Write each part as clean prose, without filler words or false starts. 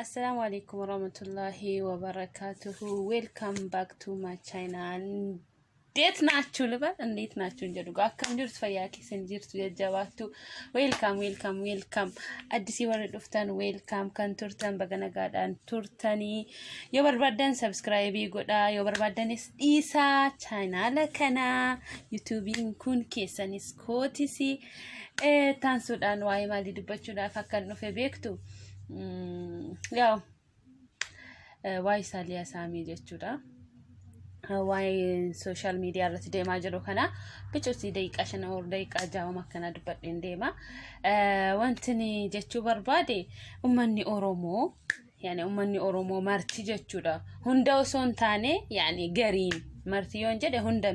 Assalamu alaikum warahmatullahi wabarakatuh. Welcome back to my channel. Date nachu liba ndit nachu njedu akkam jirtu fayyaa keessan jirtu jajjabaattu. Welcome. Addisi warra dhuftan welcome kan turtan baganagaadhaan turtanii yoo barbaadan subscribe godhaa yoo barbaadanis dhiisaa channel kana YouTubein kun keessanis kootisi taansuudhaan waa'ee maalii dubbachuudhaaf akkan dhufe beektu. Yeah, why Salia Sami jechuudha. Why social media irratti deemaa jiru kana bichuusi daqiiqaa 5 or daqiiqaa 6 makkana dubbadheen deema. Wanti ni jechuu barbaade ummanni Oromoo ummanni Oromoo marti jechuudha. Hunda osoo hin taane gariin marti yoon jedhe hunda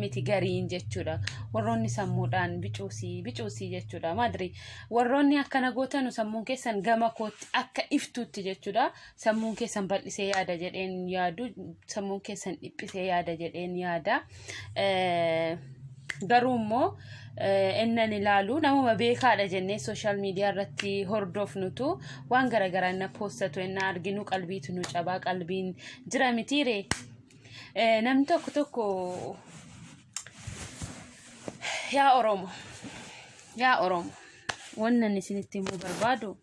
miti gariin jechuudha. Warroonni sammuudhaan bicuusii jechuudha. Madri warroonni akkana gootanu sammuun keessan gama kootti akka iftuutti jechuudha. Sammuun keessan bal'isee yaada jedheen yaadu, sammuun keessan dhiphisee yaada jedheen yaada. Garuu immoo innan ilaalu namuma beekaadha jennee social media irratti hordofnutu waan garagaraa na postatu inna arginu qalbiitu nu cabaa qalbiin jira mitiire. Nam tokko yaa Oromo wannan isinitti himuu barbaadu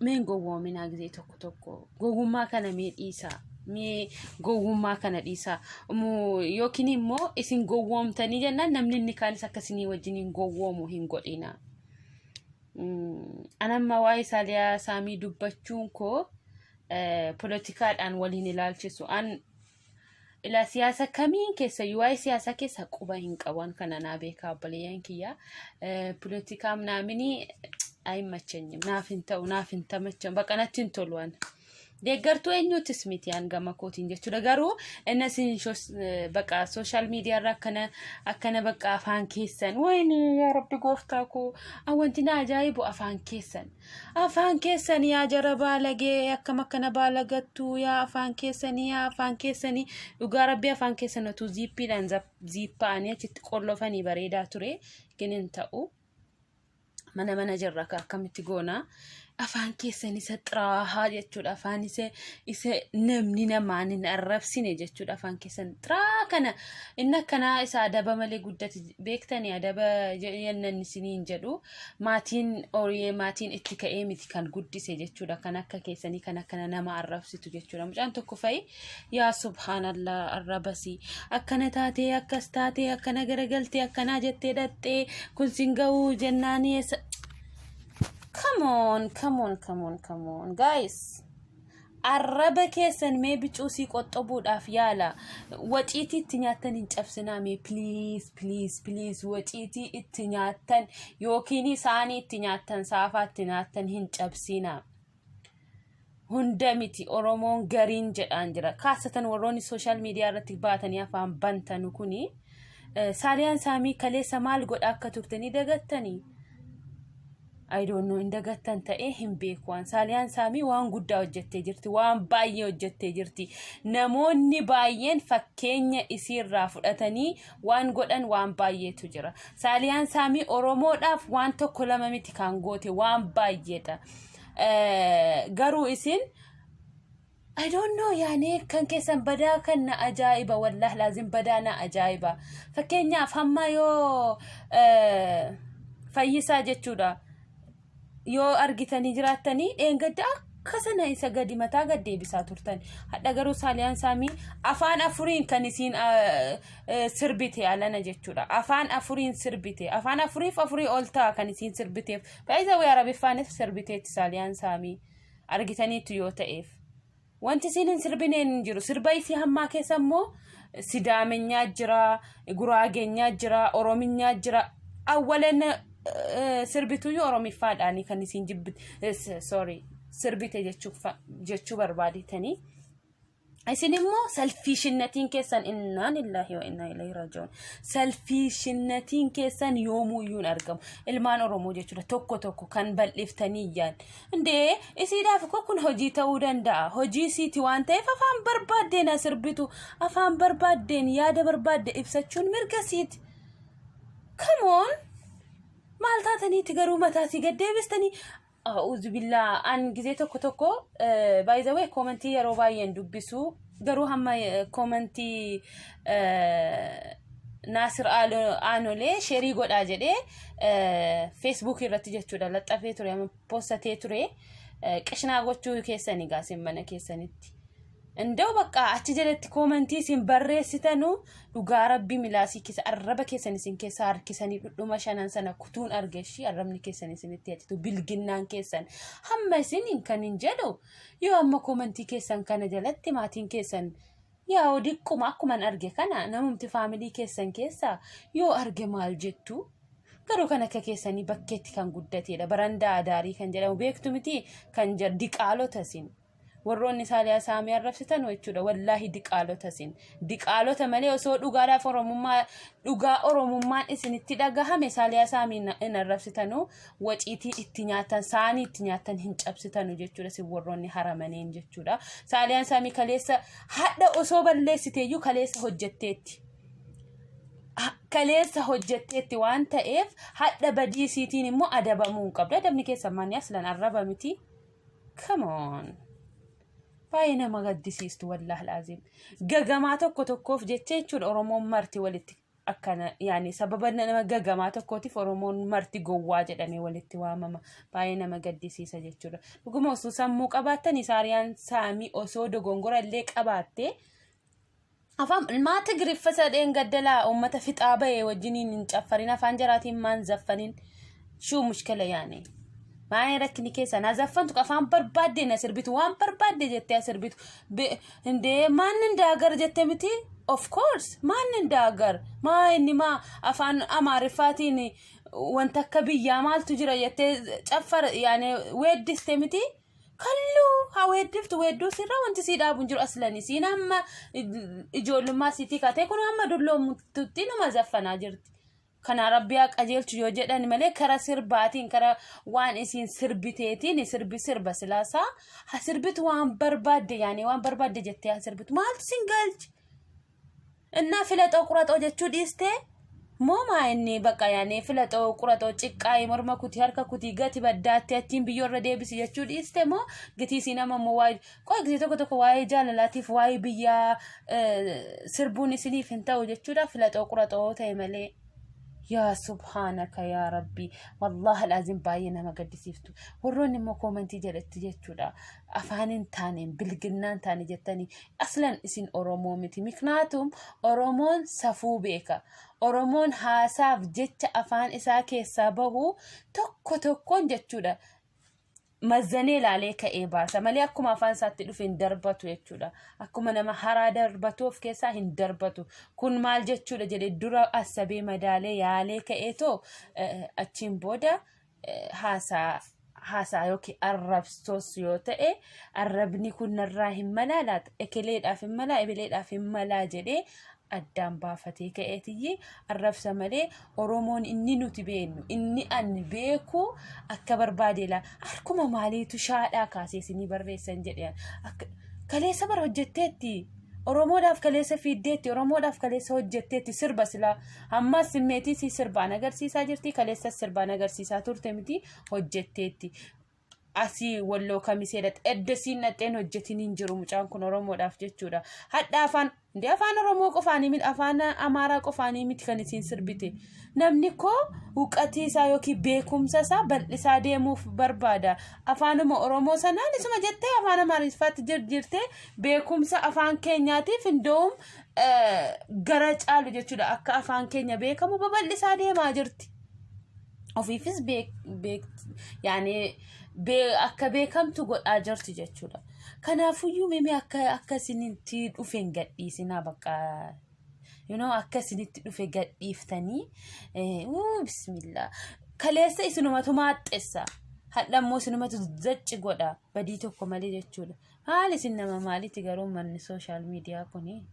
meen gowwoominaa gisee tokko gowwummaa kana mee dhiisaa mee gowwummaa kana dhiisaa yookiin immoo isin gowwoomtanii jennaan namni inni kaanis akkasinii wajjiniin gowwoomu hin godhina. Anamma waa'ee Saaliyaa Saamii dubbachuun koo politikaadhaan waliin ilaalchisu an ila siyaasa kamiin keessa waa'ee siyaasa keessa quba hin qaban kana naa beekaa obboleeyyan kiyya. Politikaa mnaamini ayimmachanyim naaf hin tamachan baqa natti hin tolu deeggartuu eenyuutis miti gama kootiin jechuudha. Garuu innasin baqa social media irraa akkana baqa afaan keessan wayni yaa rabbi gooftaa koo wanti na ajaa'ibu afaan keessan yaa jara baalagee akkam akkana baalagattu yaa afaan keessanii dhugaa rabbi afaan keessan otuu ziippiidhaan ziippaanii achitti qollofanii bareedaa ture ginin ta'u mana jirra akkamitti goona afaan keessan isa xiraahaa jechuudha. Afaan isa namni namaan hin arrabsine jechuudha. Afaan keessan xiraa kana inni akkanaa isa adaba malee guddate beektanii adaba yennan isiniin jedhu maatiin itti ka'ee miti kan guddise jechuudha. Kan akka keessanii kan akkana nama arrabsitu jechuudha. Mucaan tokko fa'i yaa subhaanallah arrabasi akkana taatee akkas taatee akkana garagaltee akkanaa jettee dhattee kun singa'uu jennaanii. Come on, guys. Arraba keessan mee bicuusii qoxxobuudhaaf yaala. Waciitii itti nyaattan hin cabsinaa mee please waciitii itti nyaattan yookiin saanii itti nyaattan saafaa itti nyaattan hin cabsinaa. Hunda miti Oromoon gariin jedhaan jira. Kaasatan warroonni social media irratti baatanii afaan bantanu kuni Saaliyaan Saamii kaleessa maal godha akka turtanii dagattanii. I don't know indagattan ta'e hin beeku waan Saaliyaan Saamii waan guddaa hojjettee jirti waan baay'ee hojjettee jirti. Namoonni baay'een fakkeenya isiirraa fudhatanii waan godhan waan baay'eetu jira. Saaliyaan Saamii Oromoodhaaf waan tokko lama miti kan goote waan baay'eedha. Garuu isin I don't know kan keessan badaa kan na ajaa'iba wallahi laazim badaa na ajaa'iba. Fakkeenyaaf hamma yoo Fayyisaa jechuudha. Yoo argitanii jiraattanii dheengadda akkasana isa gadi mataa gad deebisaa turtan. Hadha garuu Saaliyaan Saamii afaan afuriin kan isiin sirbite alana jechuudha. Afaan afuriin sirbite. Afaan afurii oltaa kan isiin sirbiteef. Baay'ee way Arabiffaanis sirbiteetti Saaliyaan Saamii argitaniitu yoo ta'eef. Wanti isiin sirbineen jiru. Sirba isii hammaa keessa immoo Sidaamenyaa jira, Guraagenyaa jira, Orominyaa jira. Awwalan sirbitu yoo Oromiffaadhaani kan isiin sirbite jechuu barbaaditanii. Isin immoo selfishinnatiin keessan inna lillahi wa inna ilayhi raaji'uun. Selfishinnatiin keessan yoomuyyuun argamu. Ilmaan Oromoo jechuudha tokko kan bal'iftanii yaan. Indee isiidhaaf kun hojii ta'uu danda'a. Hojii siiti waan ta'eef afaan barbaaddeen asirbitu afaan barbaaddeen yaada barbaadde ibsachuun mirga siiti. Come on. مالتاتني تقروا متاتي قدي بستني أعوذ بالله أن جزيت توكو باي ذا واي كومنتي يا روباين دبسو قروا هم كومنتي ناصر آنو ليه شيري قد أجده فيسبوك يرتجه تورا لطفه تورا يوم بوستة تورا كشنا قوتشو كيساني قاسم منا كيسانيتي እንደው በቃ አትጀለት ኮሜንቲ ሲንበረስተኑ ዱጋራቢ ሚላሲ ኪስ አረበ ከሰኒ ሲንከሳ አርኪሰኒ ዱዱማ ሸናን ሰነ ኩቱን አርገሺ አረምኒ ከሰኒ ሲንቲያቲቱ ቢልግናን ከሰን ሐመሲን እንከን ጀዶ ያማ ኮሜንቲ ከሰን ከነ ጀለት ማቲን ከሰን ያው ዲቁማ አኩማን አርገ ከና ነሙምቲ ፋሚሊ ከሰን ከሳ ዮ አርገ ማልጀቱ ከሩ ከነ ከከሰኒ በከቲ ካን ጉደቴ ለበረንዳ አዳሪ ከንጀለው ቤክቱምቲ ከንጀር ዲቃሎ ተሲን وروني ساليا سامي عرفتن ويتشودا والله دقالو تسين دقالو تملي وسو دوغالا فورمما دوغا اورمما اسن تدغا هم ساليا سامي ان عرفتنو وጪቲ ኢትኛታን ሳኒ ኢትኛታን ህንጨብስተኑ ጀቹዳ ሲወሮኒ ሐረመኔን ጀቹዳ ሳሊያን ሳሚ ከሌሰ ሀደ ኦሶ በለሲቴዩ ከሌሰ ሆጀቴቲ ዋንተ ኤፍ ሀደ በዲሲቲን ሞ አደበሙን ቀብዳ ደምኒ ከሰማኒ አስለን አረበምቲ come on باينه ما قدسيست والله العظيم غغماتو كوتوكوف جيتچو اورومو مرتي ولتي اكنا يعني سببنا ما غغماتو كوتي اورومو مرتي غواجه دني ولتي وامما باينه ما قدسيس جيتچو بغمو سمو قباتني ساريان سامي اوسو دغونغورا لي قباتي افهم ما تغري فسدين قدلا امته فطابه وجنين نጨፈሪنا فانجراتي مان زفنين شو مشكله يعني ما يركني كيس أنا زفنت كفام بربادي نسر بيت وان بربادي جتة سر بيت هندي ما ننداغر جتة متي of course ما ننداغر ما إني ما أفان أمارفاتيني وانت كبيا مال تجرى جتة أفر يعني ويد استمتي كلو هاويدفت ويدو سيرا وانت سيدا بنجر أصلا سينا ما إجول ما سيتي كاتي كنا ما دلو متتينو ما زفنا جرت كان ربيك أجيل تجوجد أنا ملك كرا سرباتين كرا وان إسين سربتين سربي سرب سلاسة هسربت وان برباد يعني وان برباد جتة هسربت ما هل سنجلج النافلة أو قرات أو جتشو ديسته مو ما إني بقى يعني فلة أو قرات أو تشكاي مرما كتي هركا كتي جاتي بدات تيم بيور ردي بس جتشو ديسته مو جتي سينما مواج كوي جتي كتو واي جال لاتيف واي بيا سربوني سنيف انتا وجتشو دا فلة أو قرات أو تيملي يا سبحانك يا ربي والله العظيم باينا ما قد سيفتو وروني مو كومنتي جلت جتودا افانين تانين بلغنان تاني جتاني اصلا اسين اورومو متي مكناتهم اورومون سفو بيكا اورومون حساب جت افان اسا كيسابو توكو جتودا مزني عليك إيبا سمالي أكو ما فان ساتلو فين دربتو يجودا أكو ما نما حرا دربتو في كيسا هن دربتو كون مال جتشودا جدي درا أسبي مدالي ياليك إيتو أتشين بودا هاسا يوكي الرب سوسيوتا الربني كون نراهم ملالات إكليد أفي ملا إبليد أفي ملا جدي أدام بافتي كأتيجي الرف سمالي أرومون إني نتبينو إني أن بيكو أكبر بادلا أركم مالي تشاء أكاسي سني بريسن جديان كليسة برهجتتي أرومو داف كليسة في ديتي أرومو داف كليسة هجتتي سربا سلا أما سميتي سي سربا نجر سي ساجرتي كليسة سربا نجر سي ساتور تمتي هجتتي أسي ولو كميسيرت أدسين نتين هجتين ينجرو مجان كن أرومو داف جتشورا حتى أفان دي أفان أرومو قفاني من أفان أمارا قفاني متكنسين سربتي نمنيكو وقتي سايوكي بيكم ساسا بل لساديمو بربادا أفان مو أرومو سانا نسمى جتة أفان ماريسفات جرتي بيكم سا أفان كينياتي فندوم غراج آلو جتشورا أكا أفان كينيا بيكمو ببل لساديما جرتي وفي فيس بيك يعني أكا بيكم تقول أجرت جتشورا كنافيو ميمي أكا سنتي وفين قدي سنا بقى أكا سنتي وفين قدي فتاني بسم الله كليسة سنوماتو ماتسا حتى مو سنوماتو زج قودا بديتو كمالي جتشورا هالي سنما مالي تقارون من السوشيال ميديا كوني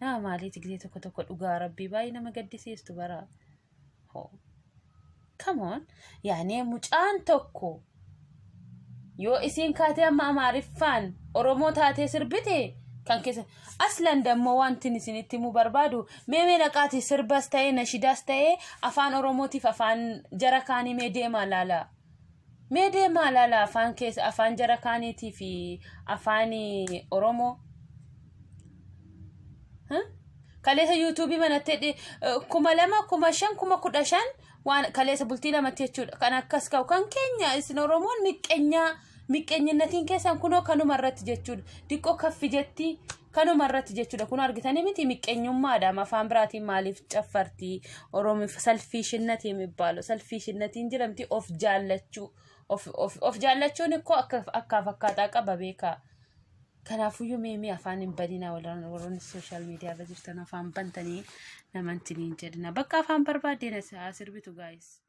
مالي تقديتو كتوكو أغاربي باينا ما قدي سيستو برا هو come on يعني مجان توكو يو اسين كاتي أما معرفان أرومو تاتي سربتي kan keessa aslan dammoo wanti isinitti mu barbaadu mee naqaati sirbas ta'ee nashidaas ta'ee afaan oromootiif afaan jara kaanii mee deemaa laala afaan keessa afaan jara kaaniitii fi afaan oromoo kaleessa YouTube manattee 2,000 5,000 15,000 waan kaleessa bultii lamatti jechuudha kan akkas ka'u kan keenya isin oromoon miqqeenyinnatiin keessan kunoo kanuma irratti jechuudha diqqoo kaffi jetti kanuma irratti jechuudha kun argitanii miti miqqeenyummaadha afaan biraatiin maaliif caffartii oromoof salfiishinnati mibbaalo salfiishinnatiin jiramti of jaallachuu of jaallachuun ikkoo akka fakkaataa qaba beekaa kanaafuyyuu mee afaan hin badina warroonni social media irra jirtan afaan bantanii namantiniin jedhina bakka afaan barbaadeen sirbitu guys